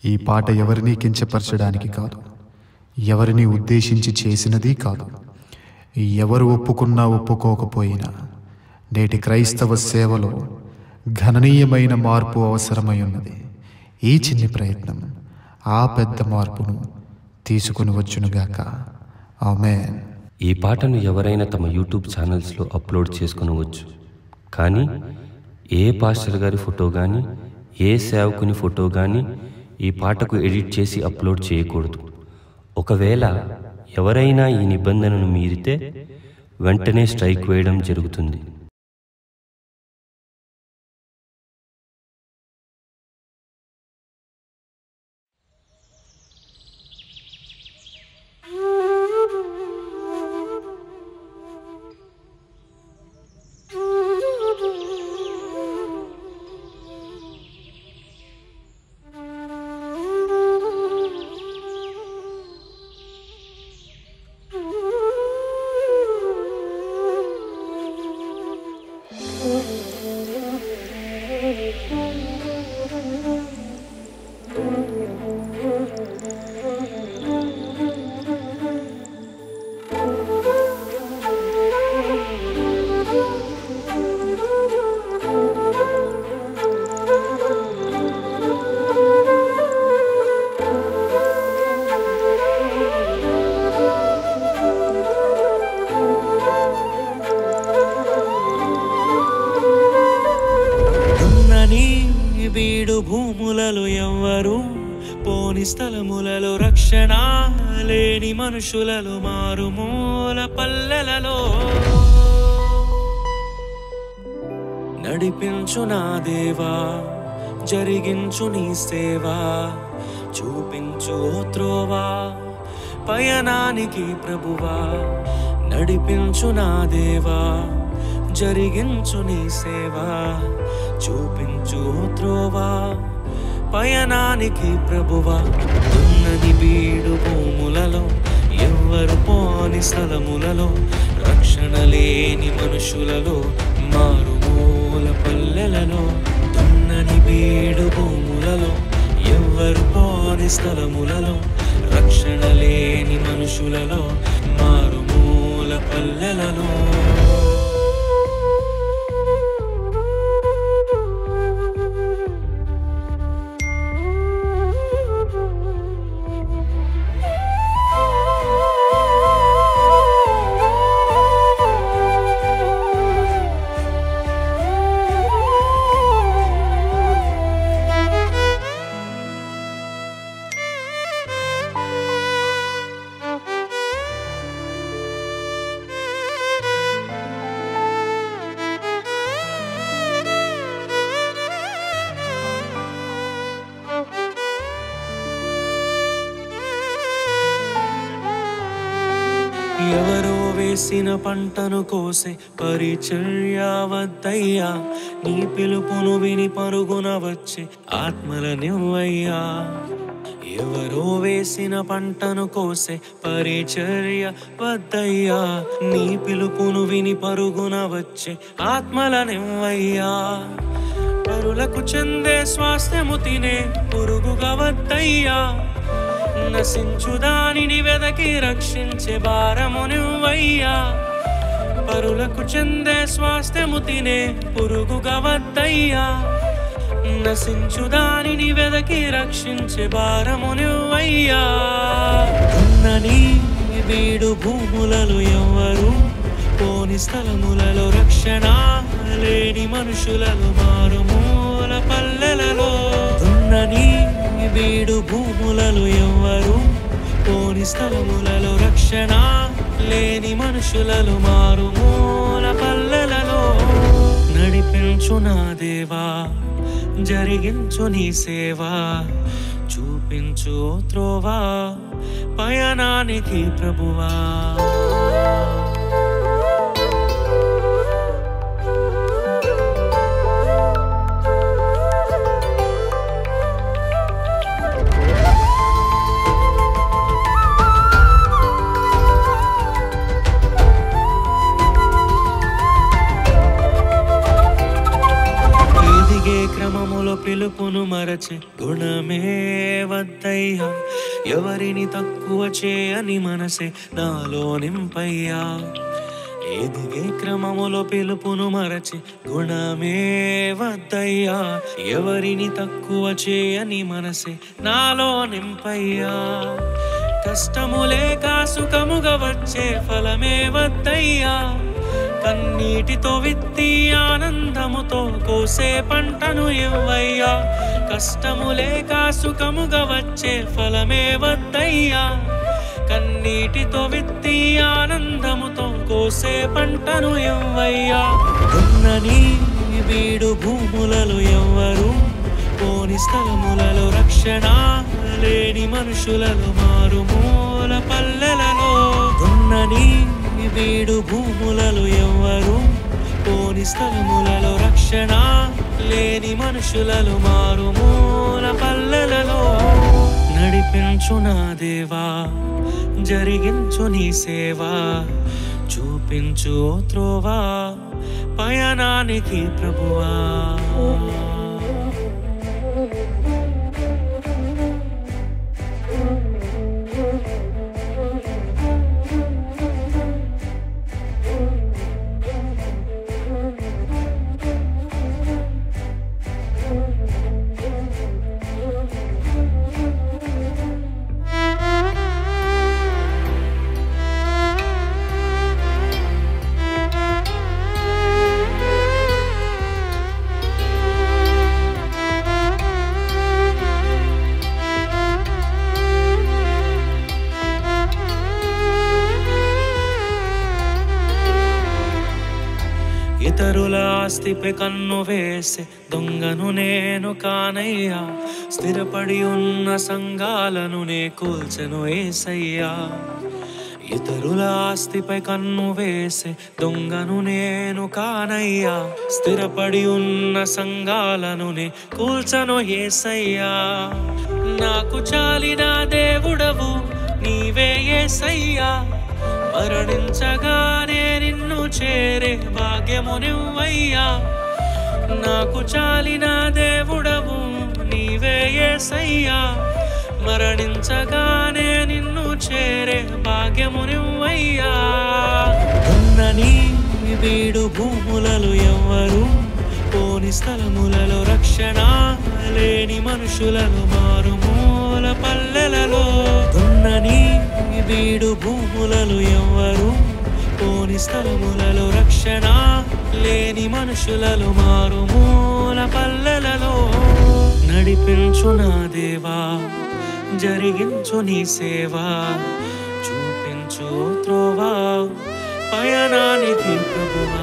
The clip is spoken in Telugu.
ఈ పాట ఎవరినీ కించపరచడానికి కాదు, ఎవరిని ఉద్దేశించి చేసినది కాదు. ఎవరు ఒప్పుకున్నా ఒప్పుకోకపోయినా నేటి క్రైస్తవ సేవలో గణనీయమైన మార్పు అవసరమై ఉన్నది. ఈ చిన్ని ప్రయత్నం ఆ పెద్ద మార్పును తీసుకుని వచ్చునుగాక. ఆమేన్. ఈ పాటను ఎవరైనా తమ యూట్యూబ్ ఛానల్స్లో అప్లోడ్ చేసుకునవచ్చు, కానీ ఏ పాస్టర్ గారి ఫోటో కానీ ఏ సేవకుని ఫోటో కానీ ఈ పాటకు ఎడిట్ చేసి అప్లోడ్ చేయకూడదు. ఒకవేళ ఎవరైనా ఈ నిబంధనను మీరితే వెంటనే స్ట్రైక్ వేయడం జరుగుతుంది. వీడు భూములలో ఎవ్వరు పోని స్థలములలో రక్షణ లేని మనుషులలో మారుమూల పల్లెలలో నడిపించు నా దేవా, జరిగించు నీ సేవా, చూపించు త్రోవా పయనానికి ప్రభువా. నడిపించు నా దేవా, జరిగించు నీ సేవా, చూపించు త్రోవా పయనానికి ప్రభువా. ఉన్నది బీడు భూములలో ఎవ్వరు పోని స్థలములలో రక్షణ లేని మనుషులలో మారుమూల పల్లెలలో. ఉన్నది బీడు భూములలో ఎవ్వరు పోని స్థలములలో రక్షణ లేని మనుషులలో మారుమూల పల్లెలలో. ఎవరో వేసిన పంటను కోసే పరిచర్య వద్దయ్యా, నీ పిలుపును విని పరుగున వచ్చే ఆత్మలనివ్వయ్యా. ఎవరో వేసిన పంటను కోసే పరిచర్య వద్దయ్యా, నీ పిలుపును విని పరుగున వచ్చే ఆత్మలనివ్వయ్యా. పరులకు చెందే స్వాస్థ్యము తినే పురుగుగా వద్దయ్యా, నశించు దానిని వెదకి రక్షించే భారము నువ్వయ్యా. పరులకు చెందే స్వాస్థ్యము తినే పురుగుగా వద్దయ్యా, నశించు దానిని వెదకి రక్షించే భారము నువ్వయ్యా. ఉన్నని వీడు భూములలో ఎవ్వరు పోని స్థలములలో రక్షణ లేని మనుషులలో మారుమూల పల్లెలలో. ఉన్నని వీడు భూములలో ఎవ్వరు పోని స్థలములలో రక్షణ లేని మనుషులలో మారుమూల పల్లెలలో. నడిపించు నా దేవా, జరిగించు నీ సేవా, చూపించు త్రోవా పయనానికి ప్రభువా. క్రమములో పిలుపును మరచి గుణమే ఎవరిని తక్కువ చేయని మనసే నాలో నింపయ్యా ఎదిగే క్రమములో పిలుపును మరచి గుణమే వద్దయ్యా ఎవరిని తక్కువ చేయని మనసే నాలో నింపయ్యా కష్టము లేక సుఖముగా వచ్చే ఫలమే వద్దయ్యా కన్నీటితో విత్తి ఆనందముతో కోసే పంటను ఇవ్వయ్యా కష్టము లేక సుఖముగా వచ్చే ఫలమే వద్దయ్యా కన్నీటితో విత్తి ఆనందముతో కోసే పంటను ఇవ్వయ్యా దున్నని వీడు భూములలో ఎవ్వరు పోని స్థలములలో రక్షణ లేని మనుషులలో మారుమూల పల్లెలలో దున్నని వీడు భూములలో ఎవ్వరు పోని స్థలములలో రక్షణ లేని మనుషులలో మారుమూల పల్లెలలో నడిపించు నా దేవా జరిగించు నీ సేవా చూపించు త్రోవా పయనానికి ప్రభువా ఇతరుల ఆస్తిపై కన్ను వేసే దొంగను నేను కానయ్యా స్థిరపడి ఉన్న సంఘాలను నే కూల్చెను యేసయ్యా ఇతరుల ఆస్తిపై కన్ను వేసే దొంగను నేను కానయ్యా స్థిరపడి ఉన్న సంఘాలను నే కూల్చెను యేసయ్యా నాకు చాలిన దేవుడవు నీవే యేసయ్యా మరణించగానే నిన్ను చేరే భాగ్యము నువ్వయ్యా నాకు చాలిన దేవుడవు నీవే యేసయ్యా మరణించగానే నిన్ను చేరే భాగ్యము నువ్వయ్యా దున్నని వీడు భూములలో ఎవ్వరు పోని స్థలములలో రక్షణ లేని మనుషులను మారుమూల పల్లెలలో దున్నని వీడు భూములలో ఎవ్వరు పోని స్థలములలో రక్షణ లేని మనుషులలో మారుమూల పల్లెలలో నడిపించు నా దేవా జరిగించు నీ సేవా చూపించు త్రోవా పయనానికి ప్రభువా